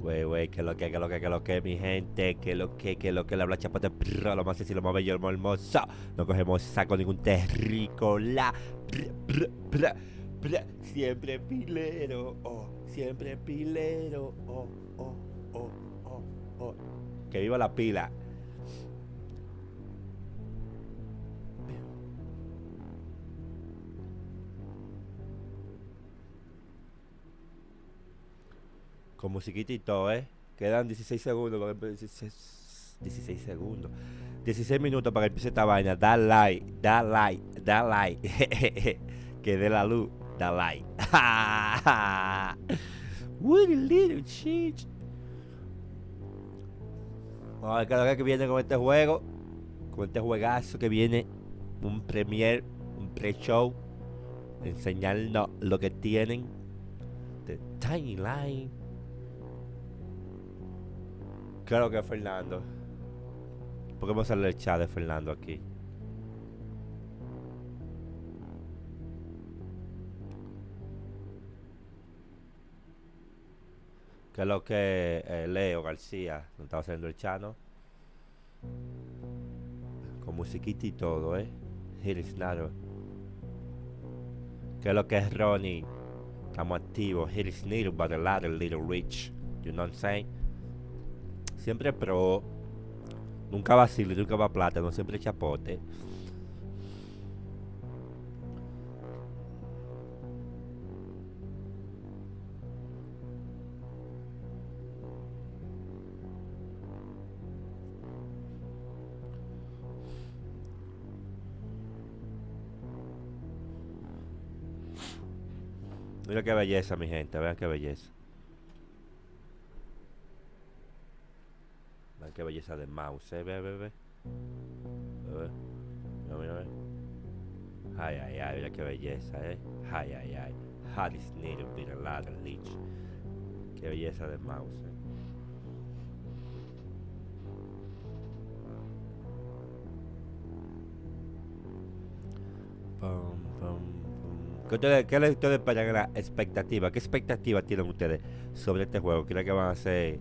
Wey, que lo que, mi gente, que le habla chapote, lo más sexy, lo más bello, lo más hermoso. No cogemos saco ningún terrícola. Siempre pilero, siempre pilero, oh, oh. Que viva la pila. Con musiquita y todo, Quedan 16 segundos para que empiece. 16 segundos. 16 minutos para que empiece esta vaina. Da like. Que dé la luz. Da like. What a little shit. Vamos a ver qué es lo que viene con este juego. Con este juegazo que viene. Un premier. Un pre-show. Enseñarnos lo que tienen. The Tiny Line. Claro que es Fernando. ¿Por qué vamos a hacerle el chat de Fernando aquí? Que es lo que Leo García nos estaba haciendo el chat, ¿no? Con musiquita y todo, Here is Naro. Que es lo que es Ronnie. Estamos activos. Here is needed but a little rich. You know what I'm saying? Siempre pro. Nunca vacile, nunca va plata, no siempre chapote. Mira qué belleza, mi gente, vean qué belleza. Vean qué belleza de mouse, ve. Mira. Ay, mira qué belleza, Ay. Hot is needed with a lot of leech. Qué belleza de mouse, ¿Qué ustedes esperan la expectativa? ¿Qué expectativa tienen ustedes sobre este juego? ¿Creen que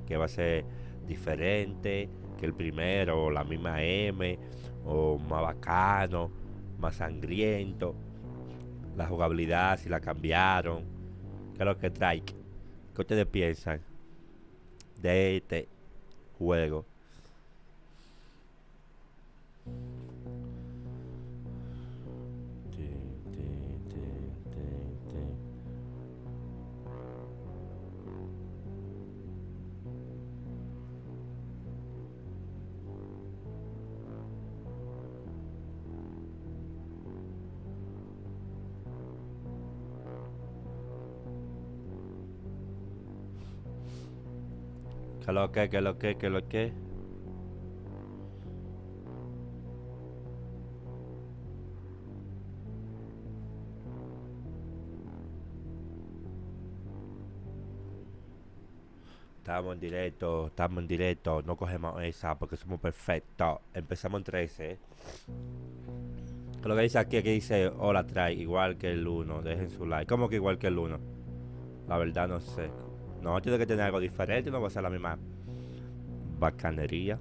que va a ser diferente que el primero, o la misma M, o más bacano, más sangriento? La jugabilidad, si la cambiaron, ¿qué es lo que trae? ¿Qué ustedes piensan de este juego? ¿Qué es lo que? Estamos en directo, no cogemos esa porque somos perfectos. Empezamos en 13, Lo que dice aquí, que dice, hola, trae, igual que el uno, dejen su like. ¿Cómo que igual que el uno? La verdad no sé. No, tiene que tener algo diferente, no va a ser la misma bacanería.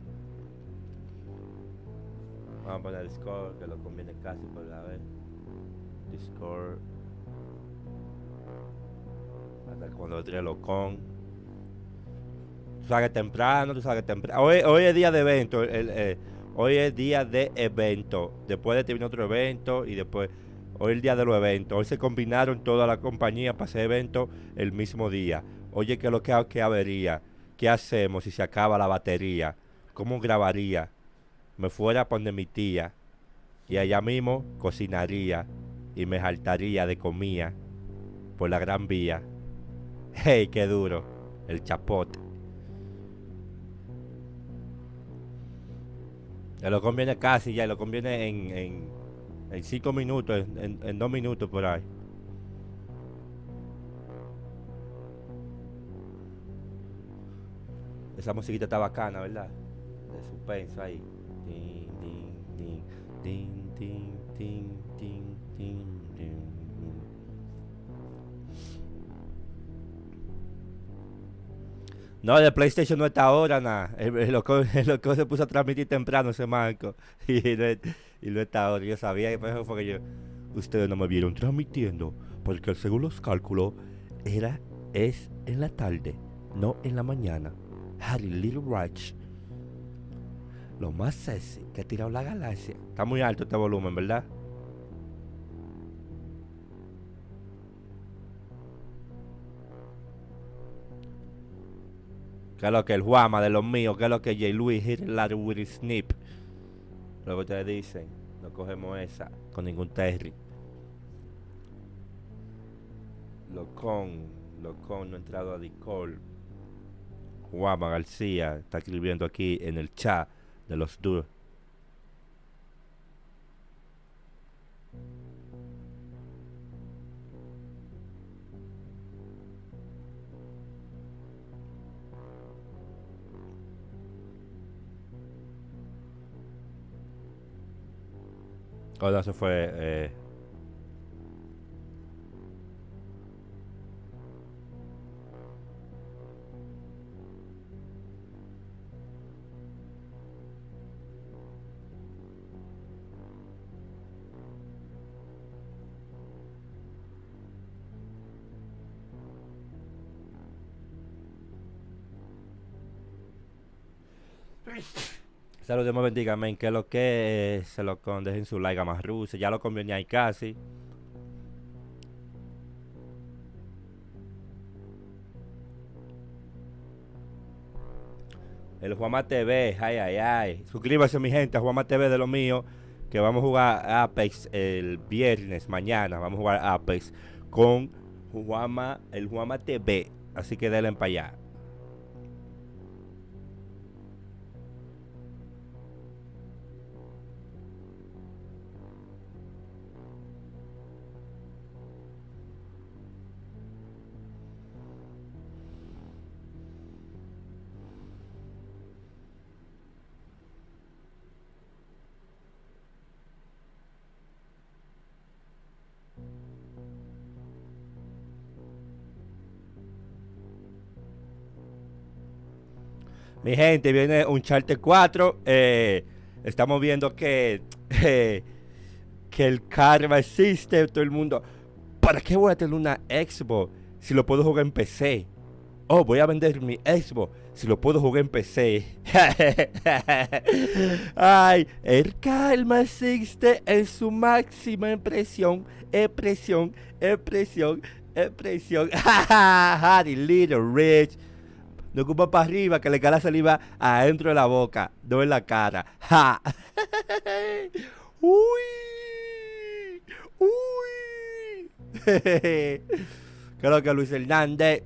Vamos a poner Discord, que lo conviene casi por la vez. Discord. Hasta cuando entre locón. Tú sabes que temprano. Hoy es día de evento. Hoy es día de evento. Después de terminar otro evento y después. Hoy es el día de los eventos. Hoy se combinaron toda la compañía para hacer eventos el mismo día. Oye, ¿qué es lo que avería? ¿Qué hacemos si se acaba la batería? ¿Cómo grabaría? Me fuera a poner mi tía y allá mismo cocinaría y me jaltaría de comida por la Gran Vía. ¡Hey, qué duro! El chapote. Ya lo conviene casi, ya lo conviene en 5 minutos, en 2 minutos por ahí. Esa musiquita está bacana, ¿verdad? De suspenso ahí. Tin, tin, tin, tin, tin, tin, tin, tin. No, el PlayStation no está ahora, nada. El loco se puso a transmitir temprano ese manco. Y no está ahora. Yo sabía que por eso fue que yo. Ustedes no me vieron transmitiendo. Porque según los cálculos, es en la tarde, no en la mañana. Harry Little Raj. Lo más sexy que ha tirado la galaxia. Está muy alto este volumen, ¿verdad? ¿Qué es lo que el Juama de los míos? ¿Qué es lo que J. Louis hit el ladder with his snip? Lo que ustedes dicen. No cogemos esa con ningún Terry. Locón. Locón no ha entrado a Discord. Juama García está escribiendo aquí en el chat de los duros. Ahora se fue. Saludos, Dios me bendiga, amén. Que lo que se lo con, dejen su like a más rusos. Ya lo convenía ahí casi. El Juama TV, ay, ay, ay. Suscríbase, mi gente, a Juama TV de lo mío. Que vamos a jugar Apex el viernes, mañana. Vamos a jugar Apex con el Juama TV. Así que denle para allá. Mi gente, viene un Charter 4. Estamos viendo que el karma existe. Todo el mundo. ¿Para qué voy a tener una Xbox si lo puedo jugar en PC? Oh, voy a vender mi Xbox si lo puedo jugar en PC. Ay, el karma existe en su máxima expresión. Expresión. Harry Little Rich. No ocupa para arriba que le cae la saliva adentro de la boca, no en la cara. ¡Ja! ¡Uy! ¡Uy! Creo que Luis Hernández.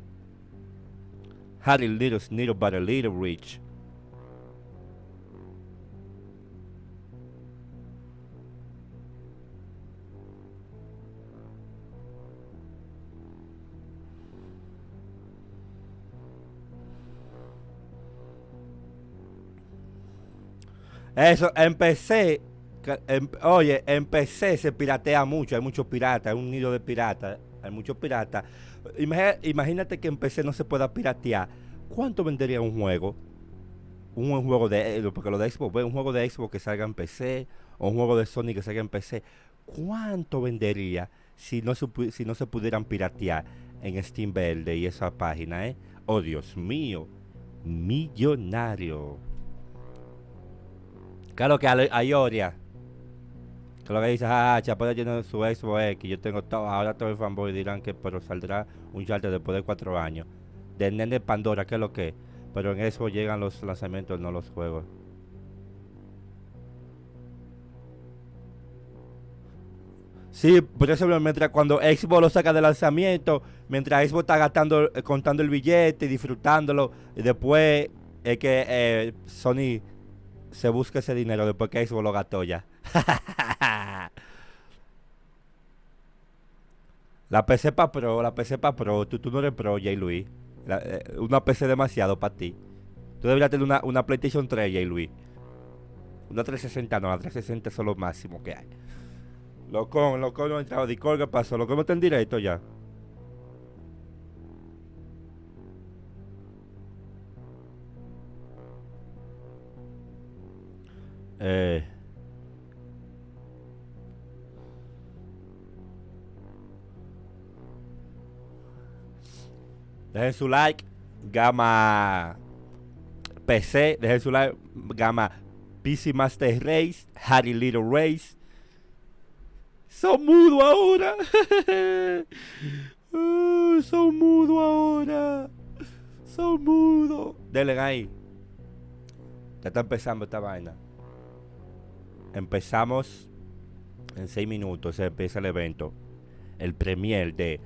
Harry Little Sneedle but a little rich. Eso, oye, empecé, se piratea mucho, hay muchos piratas, es un nido de piratas, hay muchos piratas. Imagínate que en PC no se pueda piratear. ¿Cuánto vendería un juego? Un buen juego porque lo de Xbox, un juego de Xbox que salga en PC, o un juego de Sony que salga en PC. ¿Cuánto vendería si no se pudieran piratear en Steam Verde y esa página, eh? Oh, Dios mío, millonario. Claro que a Ioria. Que lo que dice, Chapote tiene su Xbox X, yo tengo todo, ahora todo el fanboy dirán que pero saldrá un charter después de 4 años. De Nene Pandora, que es lo que. Pero en eso llegan los lanzamientos, no los juegos. Sí, por eso mientras cuando Xbox lo saca de lanzamiento, mientras Xbox está gastando, contando el billete y disfrutándolo, y después es que Sony se busca ese dinero después que Xbox lo gastó ya. La PC pa' Pro, tú no eres Pro, J. Luis. Una PC demasiado para ti. Tú deberías tener una PlayStation 3, J. Luis. Una 360 no, la 360 es lo máximo que hay. Loco no ha entrado. Discord, ¿qué pasó? Loco no está en directo ya. Eh, dejen su like. Gama PC. Dejen su like. Gama PC Master Race. Harry Little Race. Son mudo ahora. Son mudo ahora. Son mudo. Denle ahí. Ya está empezando esta vaina. Empezamos en 6 minutos. Se empieza el evento. El premier de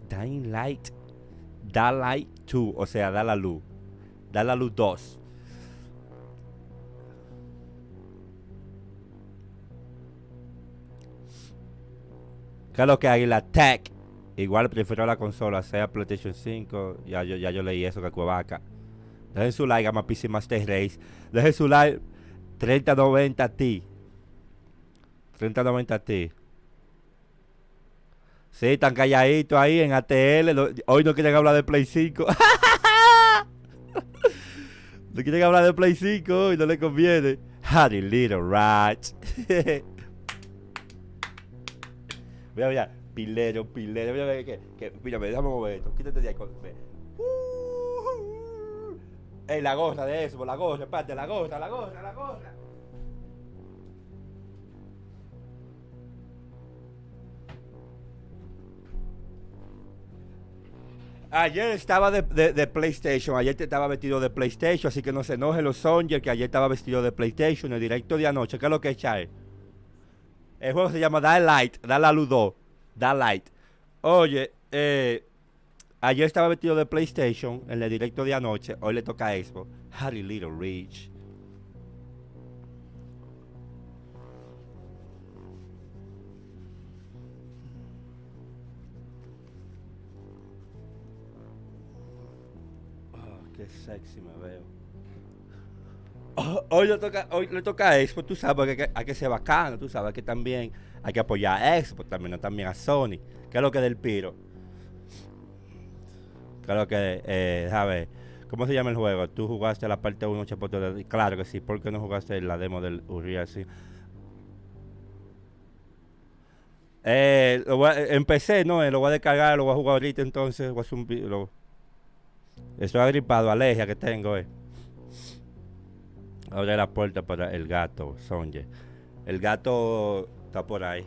Dying Light. Da Light 2. O sea, da la luz. Da la luz 2. ¿Qué es lo que hay? La tech. Igual prefiero la consola, sea PlayStation 5. Ya yo leí eso, que cuevaca. Dejen su like, Gama PC Master Race. Dejen su like. 3090 Ti. 3090 Ti. Sí, están calladitos ahí en ATL. Hoy no quieren hablar de Play 5. No quieren hablar de Play 5 hoy, no le conviene. Harry Little Ratch. Mira, pilero. Mira, déjame mover esto. Quítate de ahí. Ey, la gorra de eso, la gorra, espérate, la gorra. Ayer estaba de PlayStation, ayer estaba vestido de PlayStation, así que no se enojen los Songers, que ayer estaba vestido de PlayStation, el directo de anoche. ¿Qué es lo que es, Chai? El juego se llama Da Light, Da la Luz 2, Da Light. Oye, ayer estaba vestido de PlayStation en el directo de anoche, hoy le toca a Xbox. Harry Little Rich. Qué sexy me veo. Hoy le toca a Xbox, tú sabes que hay que ser bacano, tú sabes que también hay que apoyar a Xbox, también a Sony. ¿Qué es lo que es del piro? ¿Qué es lo que, sabes? ¿Cómo se llama el juego? ¿Tú jugaste la parte 1, Chapote? Claro que sí, ¿por qué no jugaste la demo del Uriah? Sí. Empecé, ¿no? Lo voy a descargar, lo voy a jugar ahorita, entonces voy a hacer estoy agripado, alergia que tengo, Abre la puerta para el gato, Sonje. El gato está por ahí.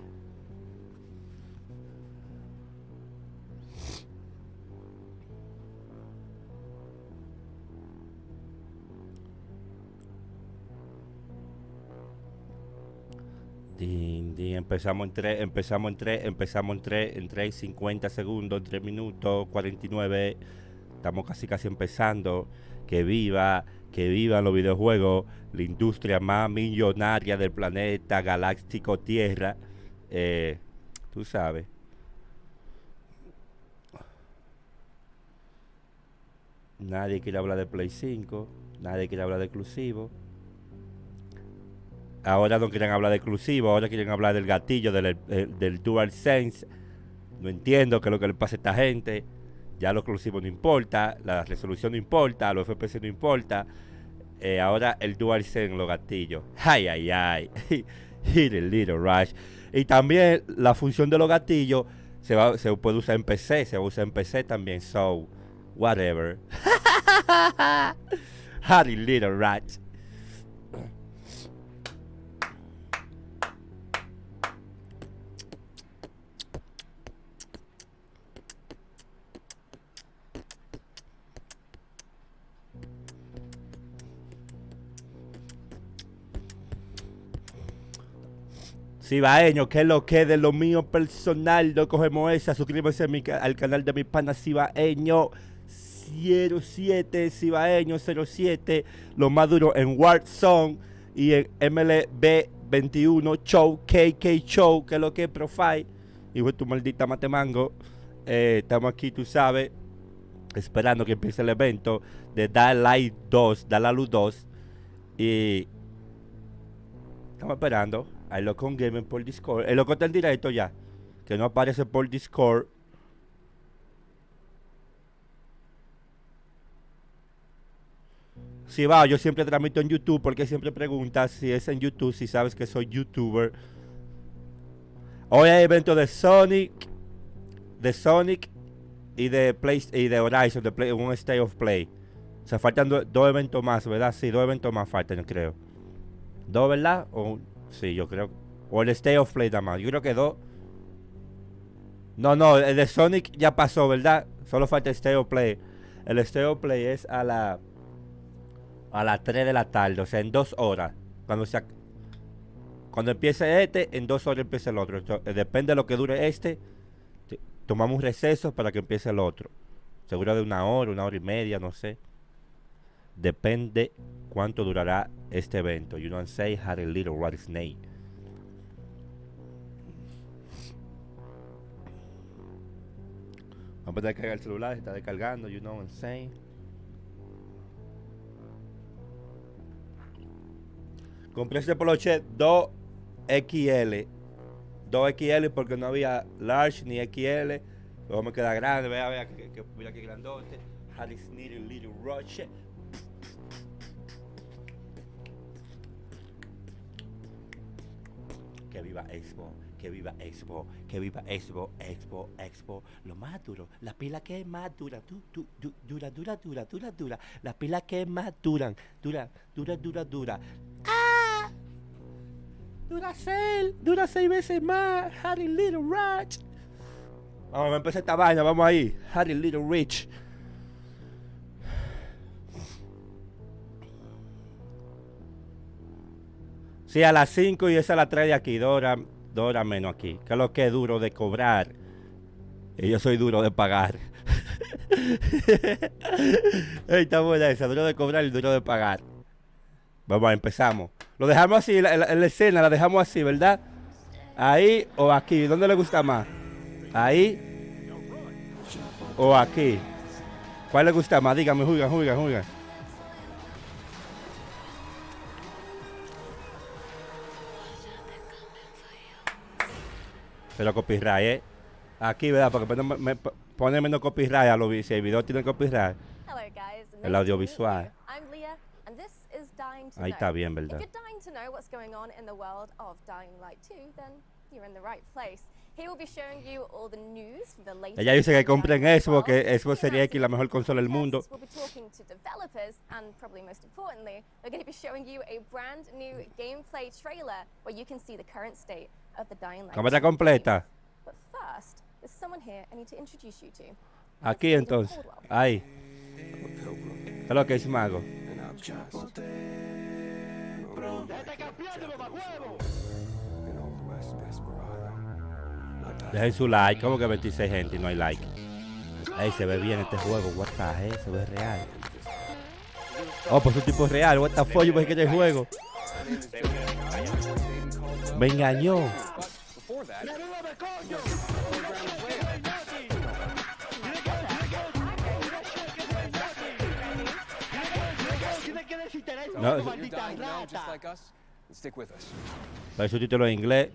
Empezamos en 3 50 segundos, en 3 minutos, 49. Estamos casi empezando. Que vivan los videojuegos, la industria más millonaria del planeta galáctico Tierra. Tú sabes. Nadie quiere hablar de Play 5, nadie quiere hablar de exclusivo. Ahora no quieren hablar de exclusivo, ahora quieren hablar del gatillo, del DualSense. No entiendo qué es lo que le pasa a esta gente. Ya lo exclusivo no importa, la resolución no importa, los FPS no importa. Ahora el DualSense, los gatillos. Ay. Hit a little rush. Y también la función de los gatillos se puede usar en PC, se usa en PC también. So, whatever. Hit a little rush. Cibaeño, que es lo que de lo mío personal, no cogemos esa. Suscríbase al canal de mi pana Cibaeño 07, Cibaeño 07, lo más duro en Warzone y en MLB 21 Show, KK Show, que es lo que es Profile. Hijo de tu maldita matemango. Estamos aquí, tú sabes, esperando que empiece el evento de Da Light 2, Da la Luz 2. Y estamos esperando. Hay loco con Gaming por Discord. El loco está en directo ya. Que no aparece por Discord. Sí, va, yo siempre transmito en YouTube porque siempre preguntas si es en YouTube, si sabes que soy YouTuber. Hoy hay evento de Sonic y de Horizon, un State of Play. O sea, faltan dos eventos más, ¿verdad? Sí, dos eventos más faltan, creo. ¿Dos, verdad? Sí, yo creo. O el State of Play nada más. Yo creo que dos. No, el de Sonic ya pasó, ¿verdad? Solo falta el State of Play. El State of Play es a las 3 de la tarde, o sea, en 2 horas. Cuando empiece en 2 horas empieza el otro. Entonces, depende de lo que dure tomamos un receso para que empiece el otro. Seguro de 1 hora y media, no sé. Depende cuánto durará este evento. You don't say had a little rat snake. Vamos a descargar el celular, se está descargando, you know what I'm saying. Compré este poloche 2XL. 2XL porque no había large ni XL. Luego me queda grande, vea que mira que grandote. Had this little rush. Que viva Expo, que viva Expo, que viva Expo, lo más duro, la pila que es más dura, dura, la pila que es más dura. ¡Ah! Dura 6 veces más, Harry Little Rich. Vamos a empezar esta vaina, vamos ahí, Harry Little Rich. Sí, a las 5 y es a las 3 de aquí, 2 horas menos aquí. Que es lo que es duro de cobrar. Y yo soy duro de pagar. Ey, está buena esa, duro de cobrar y duro de pagar. Vamos, empezamos. Lo dejamos así, la escena la dejamos así, ¿verdad? Ahí o aquí, ¿dónde le gusta más? Ahí o aquí. ¿Cuál le gusta más? Dígame, juega. Pero copyright, aquí, ¿verdad? Porque pone menos copyright a lo si el video tiene copyright. Hello guys, El audiovisual. I'm Leah, and this is Dying to Ahí Know. está bien, ¿verdad? If you're dying to know what's going on in the world of Dying Light 2, then you're in the right place. Here we'll be showing you all the news from the latest. Ella dice que compren Dying Light Xbox, world. que Xbox Series X la mejor consola del mundo. We'll be talking to developers, and probably most importantly, we're going to be showing you a brand new gameplay trailer where you can see the current state of the Dying Light. Cámara 2 completa. game. But first, there's someone here I need to introduce you to. Aquí entonces. Ahí. ¿Qué es lo que es mago? Dejen su like, como que 26 gente y no hay like. Ahí se ve bien este juego, what the hell, se ve real. Oh, pues un tipo real, what the fuck, yo pensé que era el juego. Me engañó. No, hay subtítulos en inglés.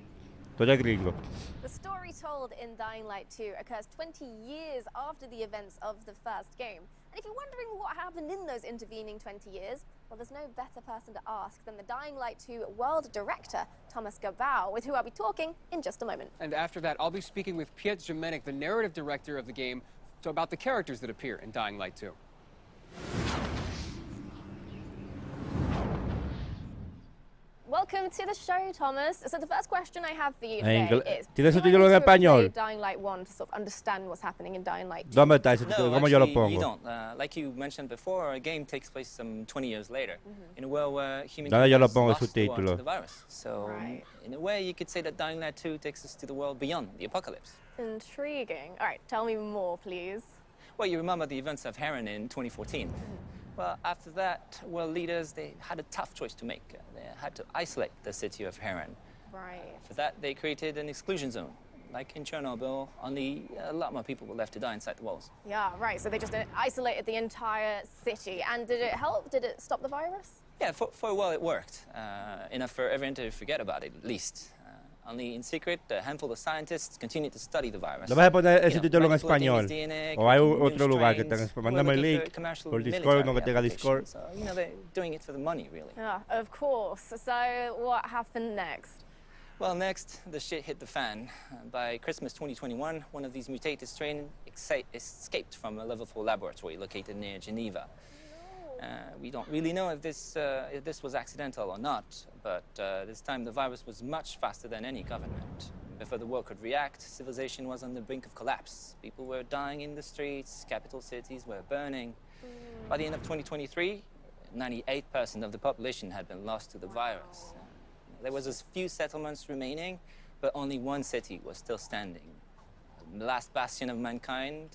Tú eres gringo. The story told in Dying Light 2 occurs 20 years after the events of the first game. And if you're wondering what happened in those intervening 20 years, well, there's no better person to ask than the Dying Light 2 world director, Thomas Gabau, with who I'll be talking in just a moment. And after that, I'll be speaking with Piotr Jamenek, the narrative director of the game, about the characters that appear in Dying Light 2. Welcome to the show, Thomas. So the first question I have for you today is, ¿Tienes do you subtítulos en want me to español? play Dying Light 1 to sort of understand what's happening in Dying Light 2? ¿Dónde está ese subtítulo? No, ¿Cómo yo lo actually, you pongo? don't. Like you mentioned before, our game takes place some 20 years later, in a world where humanity ¿Dónde yo lo has pongo el lost the war to subtítulo? the virus. So, Right. in a way, you could say that Dying Light 2 takes us to the world beyond the apocalypse. Intriguing. All right, tell me more, please. Well, you remember the events of Heron in 2014. Well, after that, world leaders, they had a tough choice to make. They had to isolate the city of Heron. Right. For that, they created an exclusion zone. Like in Chernobyl, only a lot more people were left to die inside the walls. Yeah, right. So they just isolated the entire city. And did it help? Did it stop the virus? Yeah, for a while it worked. Enough for everyone to forget about it, at least. Only in secret, a handful of scientists continue to study the virus. ¿Le vas a poner ese You know, título en manipulating español? his DNA, ¿O hay creating new otro lugar que strains. tenga? We're Mándame el looking link for commercial por Discord, no que military tenga Discord. applications. So, you know, they're doing it for the money, really. Of course. So what happened next? Well, next, the shit hit the fan. By Christmas 2021, one of these mutated strains escaped from a level 4 laboratory located near Geneva. We don't really know if this was accidental or not, but this time the virus was much faster than any government. Before the world could react, civilization was on the brink of collapse. People were dying in the streets, capital cities were burning. By the end of 2023, 98% of the population had been lost to the virus. There was a few settlements remaining, but only one city was still standing. The last bastion of mankind,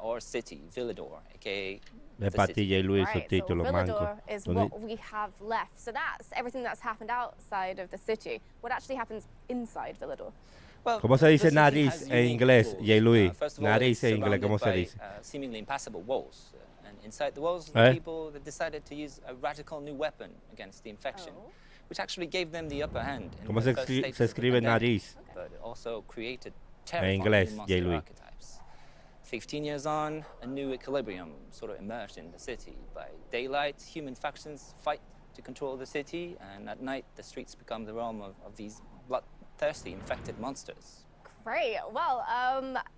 our city, Villador, aka De Patilla y Luis, Right, subtítulos, so manco. Villador is what we have left. So that's everything that's happened outside of the city. What actually happens inside Villador? Well, ¿Cómo se dice the city nariz has en unique inglés, rules. J-Louis? First of all, Nariz it's en inglés, ¿cómo se surrounded dice? by, seemingly impassable walls. And inside the walls, Eh? people decided to use a radical new weapon against the infection, which actually gave them the upper hand. In ¿Cómo the se first escri- stages se of the escribe pandemic, nariz? But it also created En terrifying inglés, new monster J-Louis. archetypes. 15 years on, a new equilibrium sort of emerged in the city. By daylight, human factions fight to control the city, and at night, the streets become the realm of these bloodthirsty, infected monsters. Great. Well,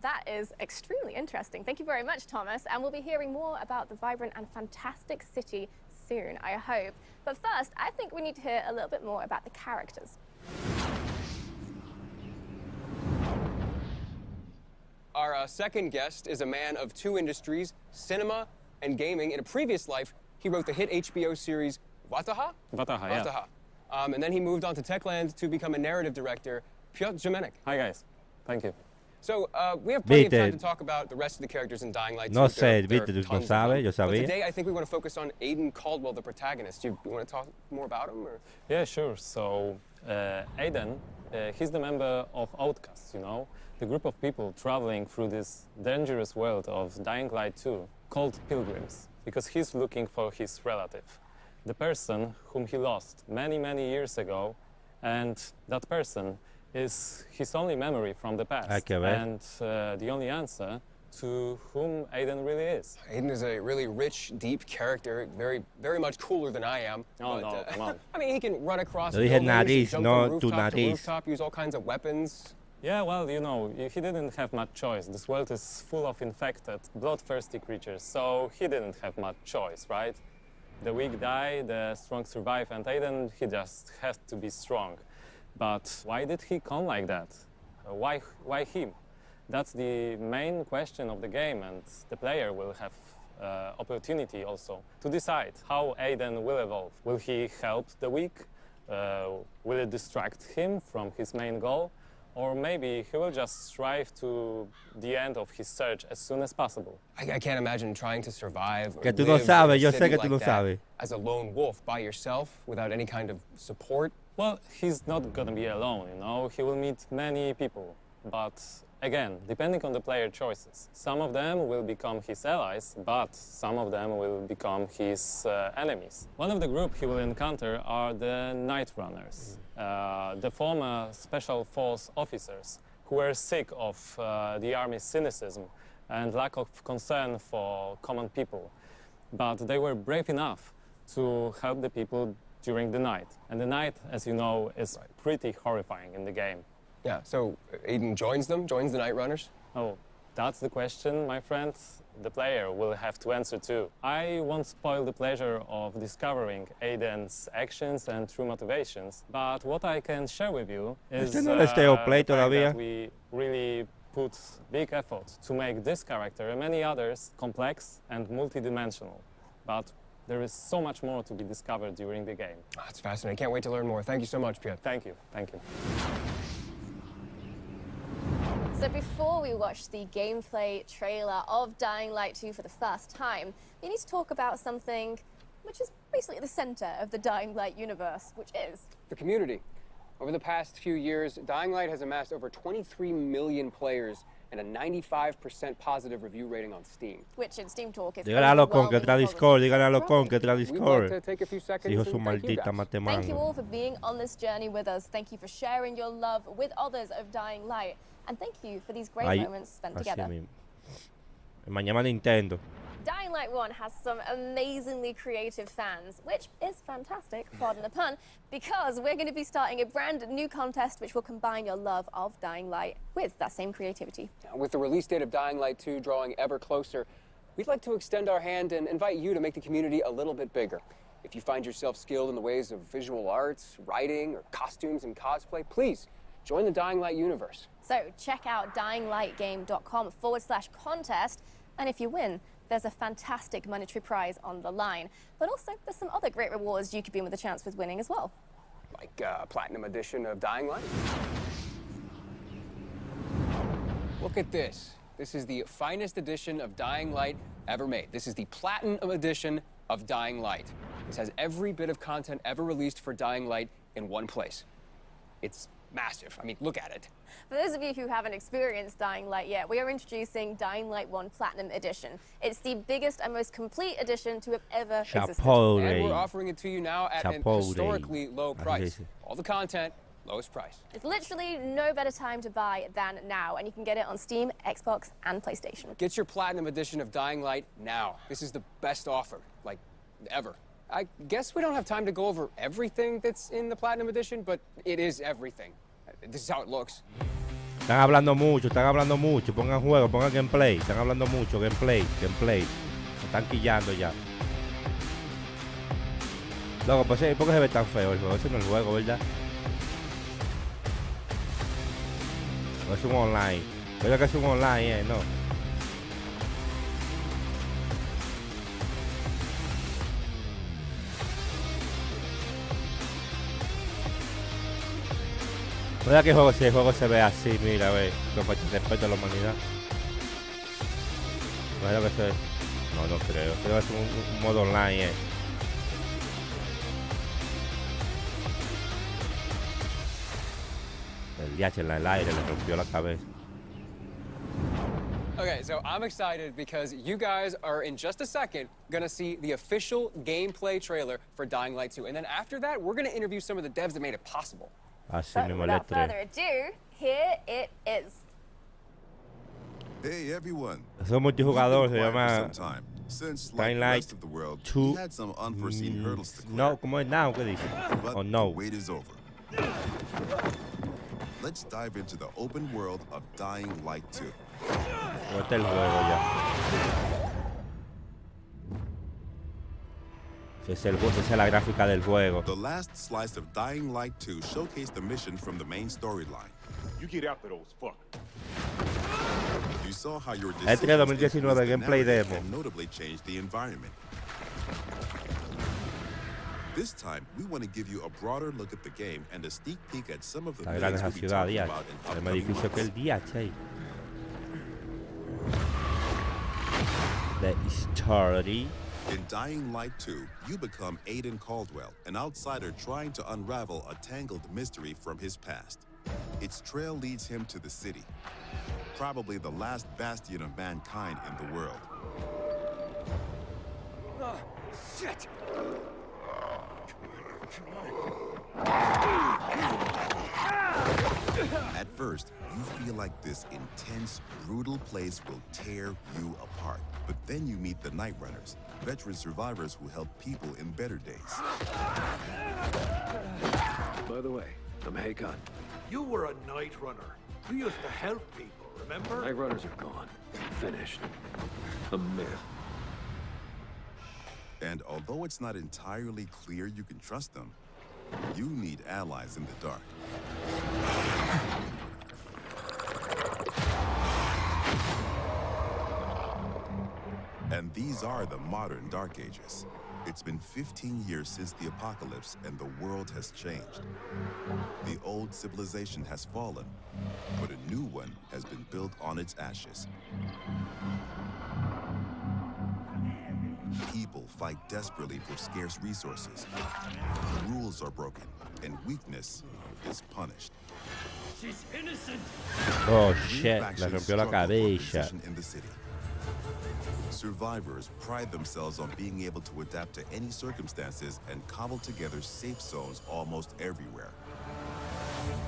that is extremely interesting. Thank you very much, Thomas. And we'll be hearing more about the vibrant and fantastic city soon, I hope. But first, I think we need to hear a little bit more about the characters. Our second guest is a man of two industries, cinema and gaming. In a previous life, he wrote the hit HBO series Wataha? Wataha, yeah. Wataha. And then he moved on to Techland to become a narrative director, Piotr Jamenek. Hi, guys. Thank you. So we have plenty of time Viste. to talk about the rest of the characters in Dying Light 2. No There- sé, there are viste, tú no tons of sabes, them. yo But sabía. today, I think we want to focus on Aiden Caldwell, the protagonist. You want to talk more about him? Or? Yeah, sure. So, Aiden, he's the member of Outcasts, you know, the group of people traveling through this dangerous world of Dying Light 2 called pilgrims, because he's looking for his relative, the person whom he lost many, many years ago, and that person is his only memory from the past, Hay que ver. and the only answer to whom Aiden really is. Aiden is a really rich, deep character, very, very much cooler than I am. Oh, no, come on. I mean, he can run across Yo dije buildings, he nariz, jump no from tu rooftop to nariz. rooftop, use all kinds of weapons. Yeah, well, you know, he didn't have much choice. This world is full of infected, bloodthirsty creatures, so he didn't have much choice, right? The weak die, the strong survive, and Aiden, he just has to be strong. But why did he come like that? Why him? That's the main question of the game, and the player will have opportunity also to decide how Aiden will evolve. Will he help the weak? Will it distract him from his main goal? Or maybe he will just strive to the end of his search as soon as possible. I can't imagine trying to survive or Que tú no live in sabes, a yo city sé que like tú no that sabes. as a lone wolf by yourself without any kind of support. Well, he's not gonna be alone, you know. He will meet many people. But again, depending on the player choices, some of them will become his allies, but some of them will become his enemies. One of the group he will encounter are the Night Runners, the former special force officers who were sick of the army's cynicism and lack of concern for common people. But they were brave enough to help the people during the night. And the night, as you know, is pretty horrifying in the game. Yeah, so Aiden joins them, joins the Night Runners. Oh, that's the question, my friend. The player will have to answer too. I won't spoil the pleasure of discovering Aiden's actions and true motivations, but what I can share with you is Este no es Steo Play the fact todavía. that we really put big effort to make this character and many others complex and multidimensional. But there is so much more to be discovered during the game. Oh, that's fascinating. Can't wait to learn more. Thank you so much, Piotr. Thank you, thank you. So before we watch the gameplay trailer of Dying Light 2 for the first time, we need to talk about something which is basically at the center of the Dying Light universe, which is The community. Over the past few years, Dying Light has amassed over 23 million players and a 95% positive review rating on Steam. Which in Steam Talk is Dígale a Locón que trae Discord, dígale a overwhelmingly Locón que trae We'd like Discord. to take a few seconds Hijo and su thank you maldita guys. matemango. Thank you all for being on this journey with us. Thank you for sharing your love with others of Dying Light. And thank you for these great moments spent Así together. mismo. Mañana Nintendo. Dying Light 1 has some amazingly creative fans, which is fantastic, pardon the pun, because we're going to be starting a brand new contest which will combine your love of Dying Light with that same creativity. With the release date of Dying Light 2 drawing ever closer, we'd like to extend our hand and invite you to make the community a little bit bigger. If you find yourself skilled in the ways of visual arts, writing, or costumes and cosplay, please join the Dying Light universe. So check out dyinglightgame.com/contest, and if you win, there's a fantastic monetary prize on the line. But also, there's some other great rewards you could be in with a chance with winning as well. Like Platinum Edition of Dying Light. Look at this. This is the finest edition of Dying Light ever made. This is the Platinum Edition of Dying Light. This has every bit of content ever released for Dying Light in one place. It's massive. I mean, look at it. For those of you who haven't experienced Dying Light yet, we are introducing Dying Light 1 Platinum Edition. It's the biggest and most complete edition to have ever existed. Chapote. And we're offering it to you now at an Chapote. historically low price. Así es. All the content, lowest price. It's literally no better time to buy than now, and you can get it on Steam, Xbox, and PlayStation. Get your Platinum Edition of Dying Light now. This is the best offer, like, ever. I guess we don't have time to go over everything that's in the Platinum Edition, but it is everything. This is how it looks. Están hablando mucho. Pongan juego, pongan gameplay. Están hablando mucho, gameplay. Me están quillando ya. Loco, pues ¿por qué se ve tan feo el juego? Ese no es el juego, ¿verdad? O es un online. Creo que es un online, ¿no? Mira que juego, si el juego se ve así, mira, a ver, con respeto a la humanidad. No es lo que se... No creo. Creo que es un modo online, El DH en el aire le rompió la cabeza. Okay, so I'm excited because you guys are in just a second gonna see the official gameplay trailer for Dying Light 2. And then after that, we're gonna interview some of the devs that made it possible. Así So mismo, without letra. further ado, here it is. Hey everyone. Es un multijugador, se We've been quiet llama... for some time. Since, like Dying the Light rest of the world, 2. we had some unforeseen hurdles to clear. No, ¿cómo es now? ¿Qué dice? But Oh, no. the wait is over. Let's dive into the open world of Dying Light 2. ¿Cómo está el juego ya? Esa es la gráfica del juego. The last slice of Dying Light 2 showcased the mission from the main storyline. You get after those fuckers. You saw how your E3 decisions 2019 influenced the gameplay narrative demo. and notably changed the environment. This time, we want to give you a broader look at the game and a sneak peek at some of the Está grande things esa we'll be ciudad, talking ya. about in El upcoming edificio que months. el DH ahí. The story. In Dying Light 2, you become Aiden Caldwell, an outsider trying to unravel a tangled mystery from his past. Its trail leads him to the city, probably the last bastion of mankind in the world. Shit! At first, you feel like this intense, brutal place will tear you apart. But then you meet the Night Runners, veteran survivors who help people in better days. By the way, I'm Hakon. You were a night runner. You used to help people, remember? Night runners are gone. Finished. A myth. And although it's not entirely clear you can trust them, you need allies in the dark. And these are the modern Dark Ages. It's been 15 years since the apocalypse and the world has changed. The old civilization has fallen, but a new one has been built on its ashes. People fight desperately for scarce resources. Rules are broken, and weakness is punished. She's innocent. Oh Three shit, le factions rompió la struggle for cabeza. position in the city. Survivors pride themselves on being able to adapt to any circumstances and cobble together safe zones almost everywhere.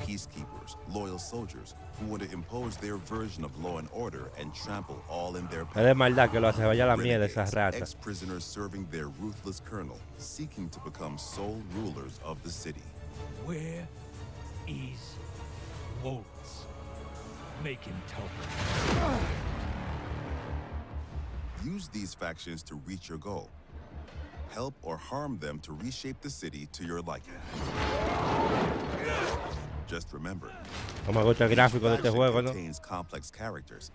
Peacekeepers, loyal soldiers who want to impose their version of law and order and trample all in their Es path. de maldad que lo hace, vaya la mierda esas Renegades, ratas. ex-prisoners serving their ruthless colonel, seeking to become sole rulers of the city. Where is Waltz? Make him tell me. Use these factions to reach your goal. Help or harm them to reshape the city to your liking. Just remember, Como me gusta el gráfico de este faction juego, ¿no? contains complex characters.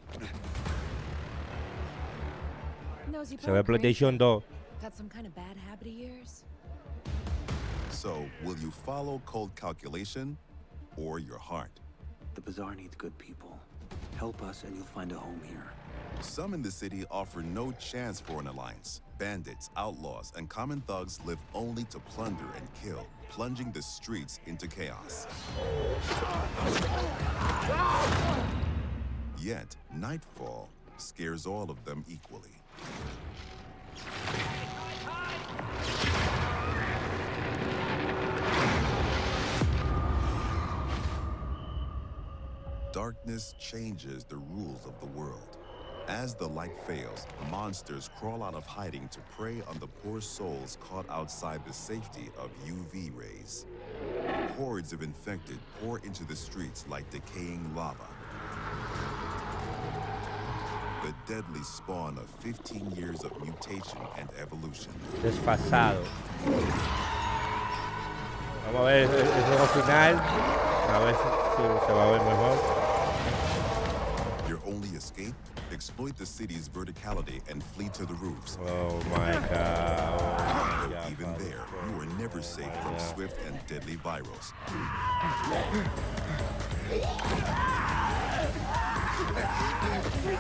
Se ve PlayStation 2. Got some kind of bad habit of yours? So, will you follow cold calculation or your heart? The Bazaar needs good people. Help us and you'll find a home here. Some in the city offer no chance for an alliance. Bandits, outlaws, and common thugs live only to plunder and kill, plunging the streets into chaos. Yet, nightfall scares all of them equally. Darkness changes the rules of the world. As the light fails, monsters crawl out of hiding to prey on the poor souls caught outside the safety of UV rays. Hordes of infected pour into the streets like decaying lava. The deadly spawn of 15 years of mutation and evolution. Desfasado. Vamos a ver el juego final. A ver si se va a ver mejor. Your only escape? Exploit the city's verticality and flee to the roofs. Oh my god. But even there, you are never safe from swift and deadly virals.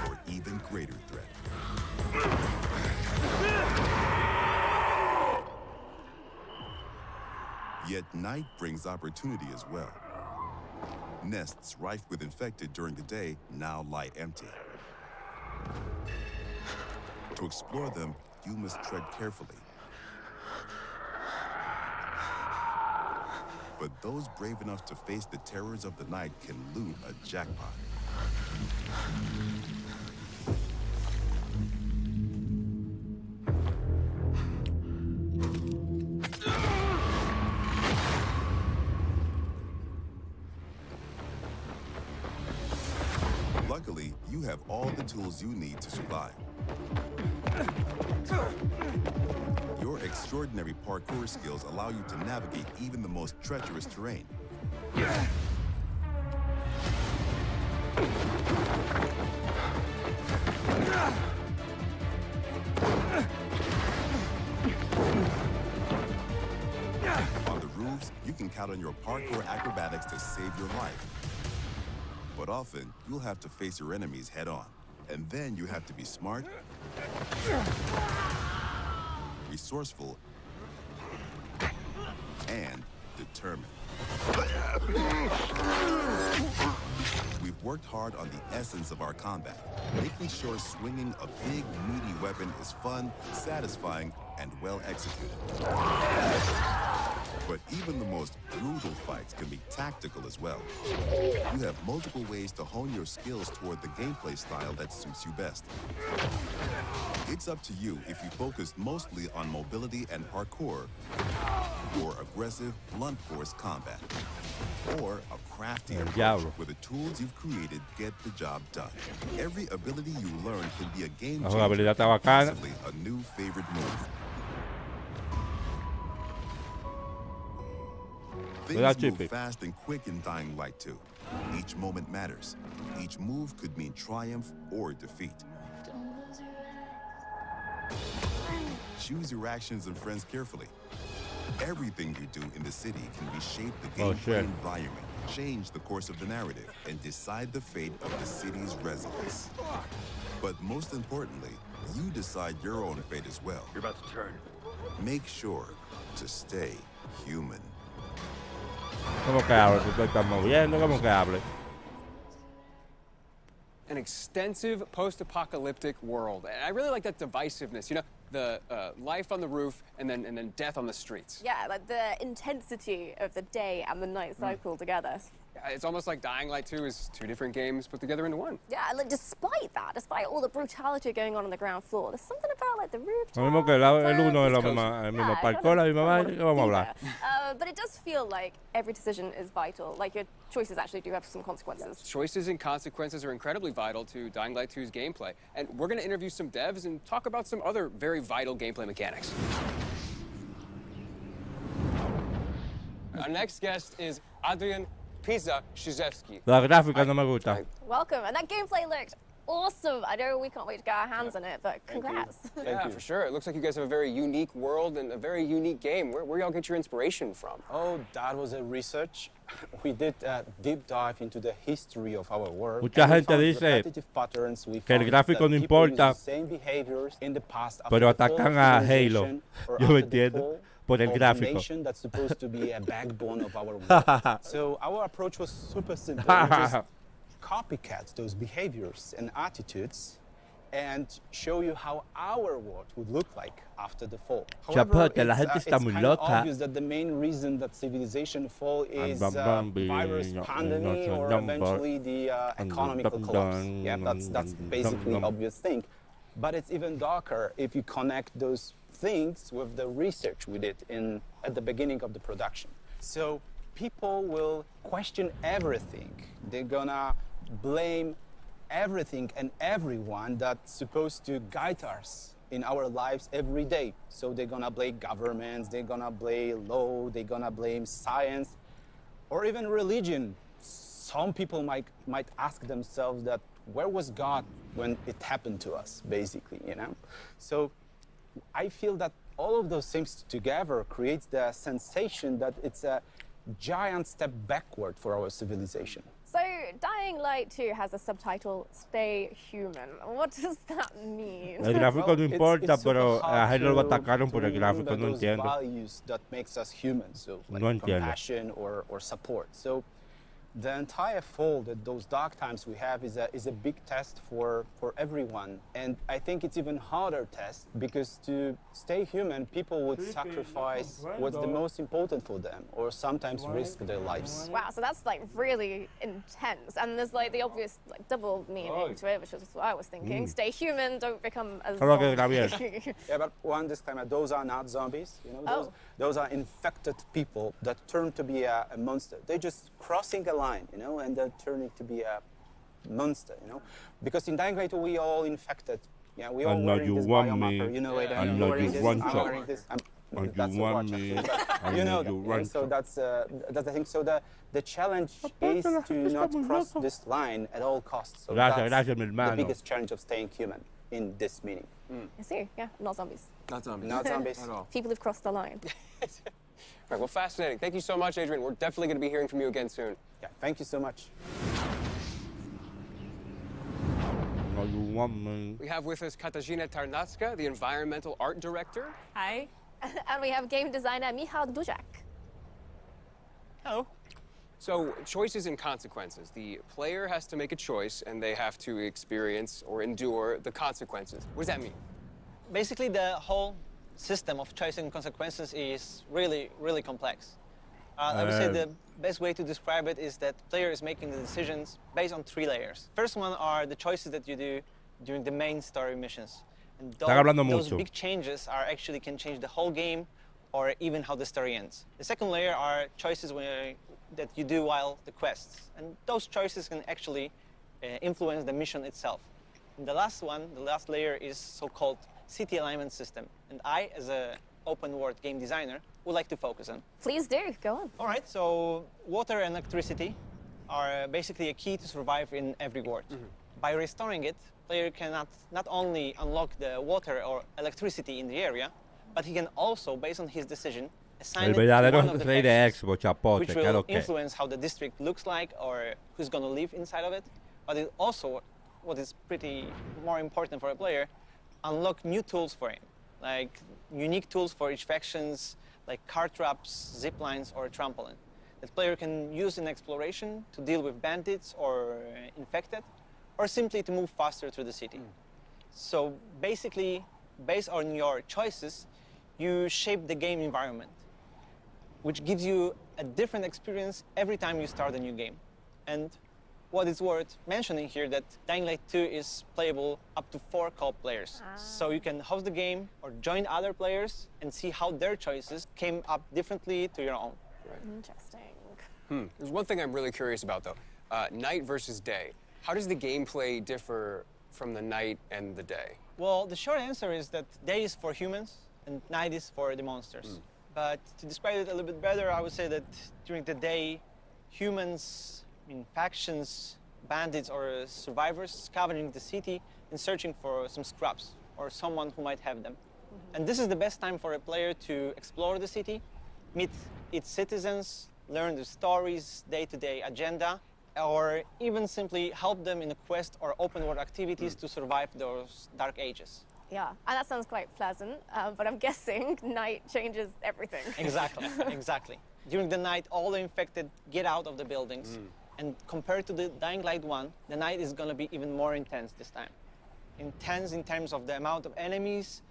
Or even greater threat. Yet night brings opportunity as well. Nests rife with infected during the day now lie empty. To explore them, you must tread carefully. But those brave enough to face the terrors of the night can loot a jackpot. Luckily, you have all the tools you need to survive. Your extraordinary parkour skills allow you to navigate even the most treacherous terrain. On the roofs, you can count on your parkour acrobatics to save your life. But often, you'll have to face your enemies head on. And then you have to be smart, resourceful, and determined. We've worked hard on the essence of our combat, making sure swinging a big, meaty weapon is fun, satisfying, and well executed. But even the most brutal fights can be tactical as well. You have multiple ways to hone your skills toward the gameplay style that suits you best. It's up to you if you focus mostly on mobility and parkour, or aggressive, blunt force combat, or a crafty approach where the tools you've created get the job done. Every ability you learn can be a game changer, and possibly a new favorite move. Things move fast and quick in Dying Light 2. Each moment matters. Each move could mean triumph or defeat. Choose your actions and friends carefully. Everything you do in the city can reshape the gameplay environment, change the course of the narrative, and decide the fate of the city's residents. But most importantly, you decide your own fate as well. You're about to turn. Make sure to stay human. ¿Cómo que hable? Tú te estás moviendo, ¿cómo que hable? An extensive post-apocalyptic world. And I really like that divisiveness, you know, the life on the roof and then death on the streets. Yeah, like the intensity of the day and the night cycle together. It's almost like Dying Light 2 is two different games put together into one. Yeah, like despite that, despite all the brutality going on the ground floor, there's something about like the rooftop. Lo mismo que el uno es el mismo parkour, la misma vaina, ¿qué vamos a hablar? But it does feel like every decision is vital. Like your choices actually do have some consequences. Choices and consequences are incredibly vital to Dying Light 2's gameplay. And we're going to interview some devs and talk about some other very vital gameplay mechanics. Our next guest is Adrian Pizza-Shizevsky. La gráfica no me gusta. Welcome, and that gameplay looked awesome. I know we can't wait to get our hands on it, but congrats. Yeah, for sure. It looks like you guys have a very unique world and a very unique game. Where y'all get your inspiration from? Oh, that was a research. We did a deep dive into the history of our world. Mucha gente dice que el gráfico no importa, pero atacan a Halo. Yo me entiendo. Por el gráfico. That's supposed to be a backbone of our world. So our approach was super simple. We just copycat those behaviors and attitudes and show you how our world would look like after the fall. However, Chapote, la gente está muy loca. It's obvious that the main reason that civilization fall is virus pandemic or eventually the economical collapse. Yeah, that's basically obvious thing. But it's even darker if you connect those things with the research we did at the beginning of the production. So people will question everything. They're gonna blame everything and everyone that's supposed to guide us in our lives every day. So they're gonna blame governments, they're gonna blame law, they're gonna blame science, or even religion. Some people might ask themselves that, where was God when it happened to us, basically, you know? So I feel that all of those things together creates the sensation that it's a giant step backward for our civilization. So, Dying Light 2 has a subtitle, Stay Human. What does that mean? El gráfico no importa, pero a Halo lo atacaron por el gráfico, no entiendo. Values that makes us human, so like No entiendo. compassion or support. So the entire fall that those dark times we have is a big test for everyone. And I think it's even harder test because to stay human, people would sacrifice what's the most important for them or sometimes risk their lives. Wow, so that's like really intense. And there's like the obvious like double meaning to it, which is what I was thinking. Stay human, don't become a zombie. Yeah, but one disclaimer, those are not zombies. You know, those are infected people that turn to be a monster. They're just crossing a line, you know, and then turning to be a monster, you know. Because in Dying Light, we all infected. Yeah, we all wearing this biomarker. You know, I know you want I'm wearing this. That's you want me. You know that. So that's the thing. So the challenge is to not cross this line at all costs. So that's the biggest challenge of staying human in this meaning. I see, yeah, not zombies. Not zombies. Not zombies at all. People who've crossed the line. Right, well, fascinating. Thank you so much, Adrian. We're definitely going to be hearing from you again soon. Yeah, thank you so much. We have with us Katarzyna Tarnacka, the environmental art director. Hi. And we have game designer Michał Duzak. Hello. So, choices and consequences. The player has to make a choice, and they have to experience or endure the consequences. What does that mean? Basically, the whole system of choice and consequences is really, really complex. I would say the best way to describe it is that the player is making the decisions based on 3 layers. First one are the choices that you do during the main story missions. And those big changes are actually can change the whole game or even how the story ends. The second layer are choices that you do while the quests. And those choices can actually influence the mission itself. And the last one, the last layer is so-called city alignment system. And I, as an open world game designer, would like to focus on. Please do, go on. All right, so water and electricity are basically a key to survive in every world. By restoring it, player can not only unlock the water or electricity in the area, but he can also, based on his decision, assign it to one of the factions, which will influence how the district looks like or who's going to live inside of it. But it also, what is pretty more important for a player, unlock new tools for him, like unique tools for each factions, like car traps, zip lines, or trampoline. that player can use in exploration to deal with bandits or infected, or simply to move faster through the city. So basically, based on your choices, you shape the game environment, which gives you a different experience every time you start a new game. And what is worth mentioning here that Dying Light 2 is playable up to 4 co-op players. So you can host the game or join other players and see how their choices came up differently to your own. Right. Interesting. There's one thing I'm really curious about, though. Night versus day. How does the gameplay differ from the night and the day? Well, the short answer is that day is for humans and night is for the monsters. But to describe it a little bit better, I would say that during the day, humans, factions, bandits, or survivors scavenging the city and searching for some scraps or someone who might have them. And this is the best time for a player to explore the city, meet its citizens, learn the stories, day-to-day agenda, or even simply help them in a quest or open world activities to survive those dark ages. Yeah, and that sounds quite pleasant, but I'm guessing night changes everything. Exactly, exactly. During the night, all the infected get out of the buildings. And compared to the Dying Light 1, the night is going to be even more intense this time. Intense in terms of the amount of enemies,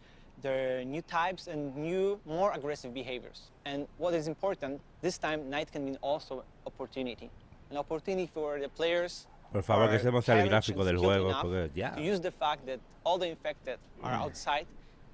the new types, and new, more aggressive behaviors. And what is important, this time night can mean also opportunity. An opportunity for the players Por favor, que se muestre el gráfico del juego, porque ya. to use the fact that all the infected are outside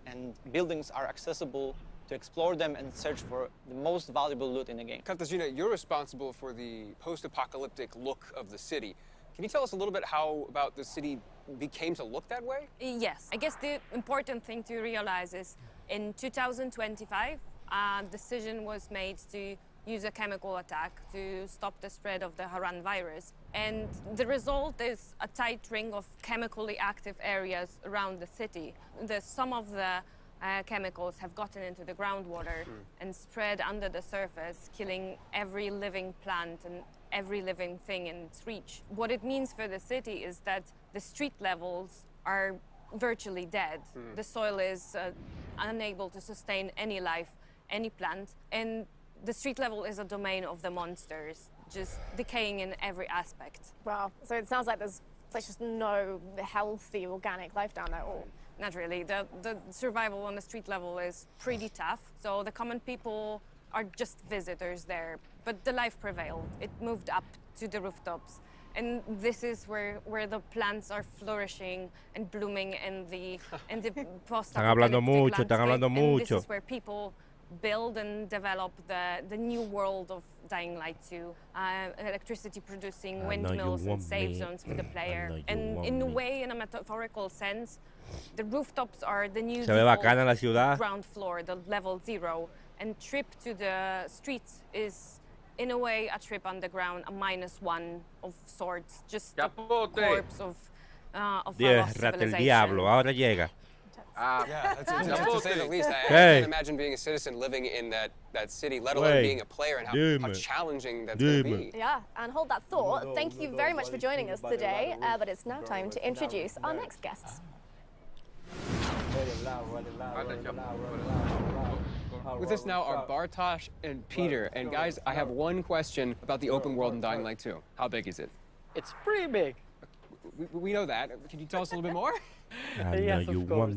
and buildings are accessible to explore them and search for the most valuable loot in the game. Katarzyna, you're responsible for the post-apocalyptic look of the city. Can you tell us a little bit how about the city became to look that way? Yes. I guess the important thing to realize is in 2025, a decision was made to use a chemical attack to stop the spread of the Haran virus. And the result is a tight ring of chemically active areas around the city. Some of the chemicals have gotten into the groundwater and spread under the surface, killing every living plant and every living thing in its reach. What it means for the city is that the street levels are virtually dead. The soil is unable to sustain any life, any plant, and the street level is a domain of the monsters, just decaying in every aspect. Wow, so it sounds like there's just no healthy organic life down there at all. Not really. The survival on the street level is pretty tough, so the common people are just visitors there. But the life prevailed. It moved up to the rooftops. And this is where the plants are flourishing and blooming in the post-apocalyptic landscape. And this is where people build and develop the new world of Dying Light 2, electricity producing windmills and safe zones for the player. And in a way, in a metaphorical sense, the rooftops are the new ground floor, the level 0, and trip to the streets is in a way a trip underground, a -1 of sorts, just a corpse of a lost civilization. Ahora llega. Yeah, that's to say the least. I can't imagine being a citizen living in that city, let alone being a player, and how challenging that's going to be. Yeah, and hold that thought. Thank you very much for joining us today, but it's now time to introduce our next guests. With us now are Bartosz and Peter. And guys, I have one question about the open world in Dying Light 2. How big is it? It's pretty big. We know that. Can you tell us a little bit more? Yes, of course.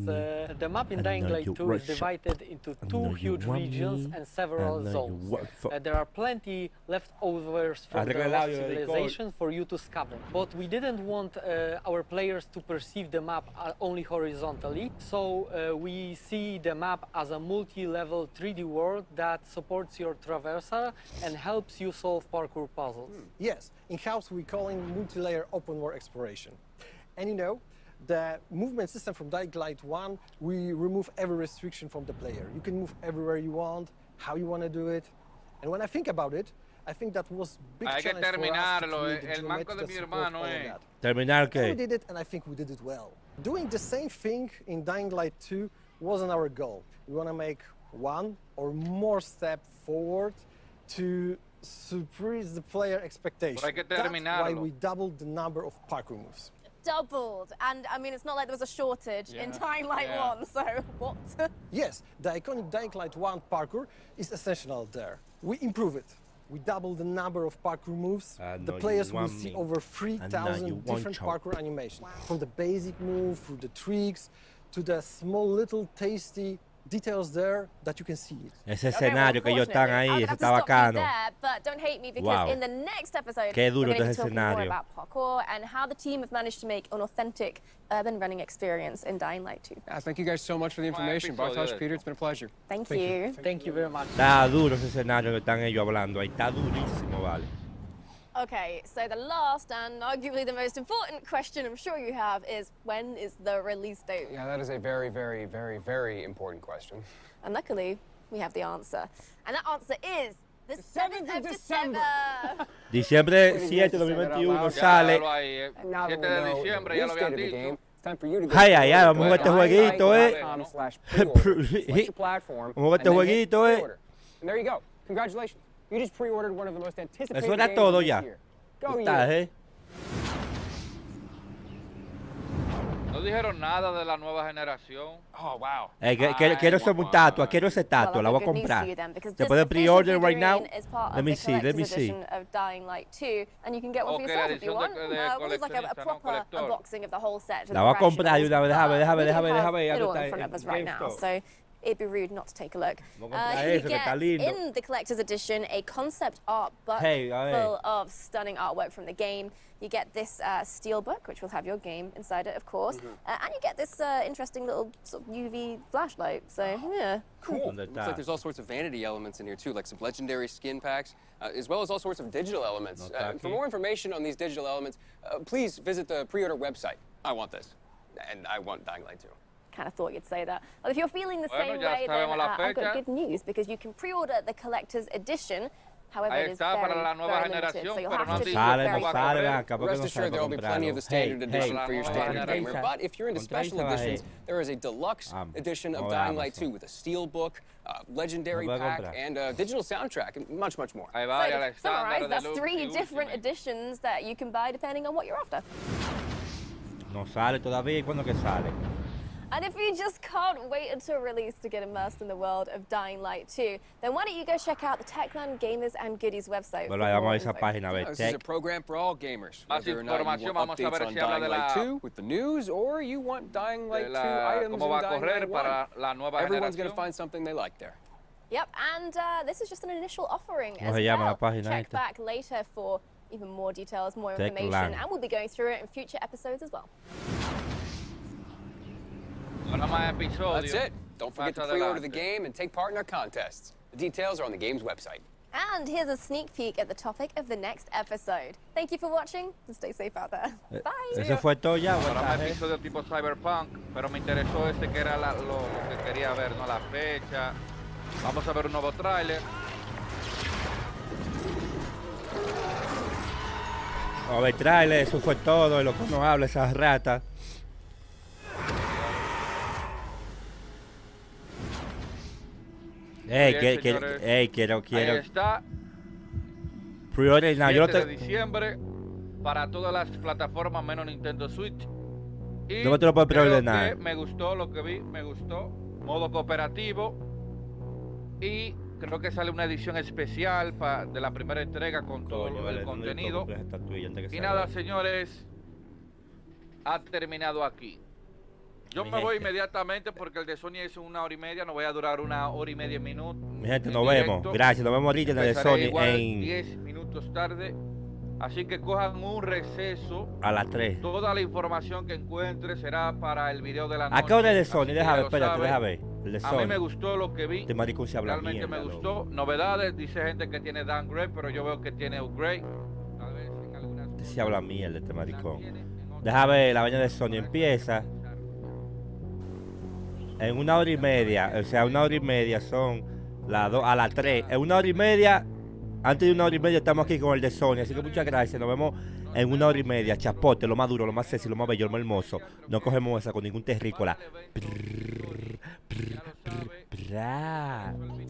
The map in Dying Light 2 is divided into 2 huge regions and several zones. There are plenty leftovers from the lost civilization for you to scavenge. But we didn't want our players to perceive the map only horizontally, so we see the map as a multi-level 3D world that supports your traversal and helps you solve parkour puzzles. Yes, in-house we call it multi-layer open world exploration. And you know, the movement system from Dying Light 1, we remove every restriction from the player. You can move everywhere you want, how you want to do it. And when I think about it, I think that was big challenge for us to create the geometry that support all of that. Terminar qué? We did it, and I think we did it well. Doing the same thing in Dying Light 2 wasn't our goal. We want to make one or more step forward to surprise the player expectation. That's why we doubled the number of parkour moves. Doubled, and I mean, it's not like there was a shortage in Dying Light 1, so what? Yes, the iconic Dying Light 1 parkour is essential there. We improve it. We doubled the number of parkour moves. The players will see over 3,000 different parkour animations. From the basic move, through the tricks, to the small little tasty details there that you can see. Ese escenario que ellos están ahí, ese está bacano. But don't hate me because in the next episode, Qué duro we're going ese to be talking more escenario. about parkour and how the team have managed to make an authentic urban running experience in Dying Light 2. Thank you guys so much for the information. Bartosz, Peter, it's been a pleasure. Thank you. Thank you very much. Está duro ese escenario que están ellos hablando ahí, está durísimo, vale. Okay, so the last and arguably the most important question I'm sure you have is, when is the release date? Yeah, that is a very, very, very, very important question. And luckily, we have the answer. And that answer is the 7th of December. Diciembre 7 de 2021 sale. Now that we know the release date of the game, it's time for you to go Ay, ay, ay, vamos a jugar este jueguito, Select your platform, Vamos a jugar este jueguito, And there you go. Congratulations. You just pre-ordered one of the most anticipated Eso era games todo of this ya. year. Go Está, you. No dijeron nada de la nueva generación. Oh, wow. Quiero esa estatua, quiero esa estatua, la voy a comprar. ¿Se puede pre-order right now? Let me see, let me see. Of Dying Light 2, and you can get one for yourself if you want. It's like a proper unboxing of the whole set. La voy a comprar y déjame. It all in front of us right now, so it'd be rude not to take a look. You get in the collector's edition a concept art book full of stunning artwork from the game. You get this steel book, which will have your game inside it, of course, and you get this interesting little sort of UV flashlight. So yeah, cool. Looks like there's all sorts of vanity elements in here too, like some legendary skin packs, as well as all sorts of digital elements. For more information on these digital elements, please visit the pre-order website. I want this, and I want Dying Light 2. Kind of thought you'd say that. Well, if you're feeling the same way, then I've got good news, because you can pre-order the collector's edition. However, it is very limited, so you'll have to be very Rest assured, there will be plenty of the standard edition for your standard gamer. But if you're into special editions, there is a deluxe edition of Dying Light 2 with a steel book, legendary pack, and a digital soundtrack, and much, much more. So to summarize, that's 3 different editions that you can buy depending on what you're after. No sale todavía, ¿y cuándo que sale? And if you just can't wait until release to get immersed in the world of Dying Light 2, then why don't you go check out the Techland Gamers and Goodies website. Bueno, vamos a esa página, This is a program for all gamers. Whether or not you want updates on Dying Light 2 with the news, or you want Dying Light 2 items in Dying Light 1. Everyone's going to find something they like there. Yep, and this is just an initial offering ¿Cómo as se llama la well. página Check esta? back later for even more details, more Techland. information, and we'll be going through it in future episodes as well. That's it. Don't forget to pre-order the game and take part in our contests. The details are on the game's website. And here's a sneak peek at the topic of the next episode. Thank you for watching, and stay safe out there. Bye. Eso fue todo ya. Ahora me episodio tipo Cyberpunk, pero me interesó ese que era lo que quería ver, no la fecha. Vamos a ver un nuevo tráiler. A ver, trailer, eso fue todo, lo que nos habla esas ratas. Quiero. Ahí está. Pre-order now. 7 de diciembre para todas las plataformas menos Nintendo Switch. Y ¿Dónde te lo puedes preordenar? me gustó lo que vi, me gustó. Modo cooperativo. Y creo que sale una edición especial de la primera entrega con todo el contenido. Y nada, señores, ha terminado aquí. Yo me voy inmediatamente porque el de Sony es 1 hora y media, no voy a durar 1 hora y media minutos. Mi gente, nos vemos. Gracias, nos vemos ahorita en el de Sony en 10 minutos tarde. Así que cojan un receso. A las 3. Toda la información que encuentre será para el video de la noche. ¿A qué hora es el de Sony? Déjame, espérate, déjame. El de A Sony. mí me gustó lo que vi. Este maricón se habla Realmente mierda, me gustó. Novedades, dice gente que tiene downgrade, pero yo veo que tiene upgrade. Tal vez en algunas Este se habla mierda, este maricón. Déjame, la vaina de Sony empieza en 1 hora y media. O sea, 1 hora y media son las 2 a las 3. En 1 hora y media, antes de 1 hora y media estamos aquí con el de Sony. Así que muchas gracias. Nos vemos en 1 hora y media. Chapote, lo más duro, lo más sexy, lo más bello, lo más hermoso. No cogemos esa con ningún terrícola. Chapote.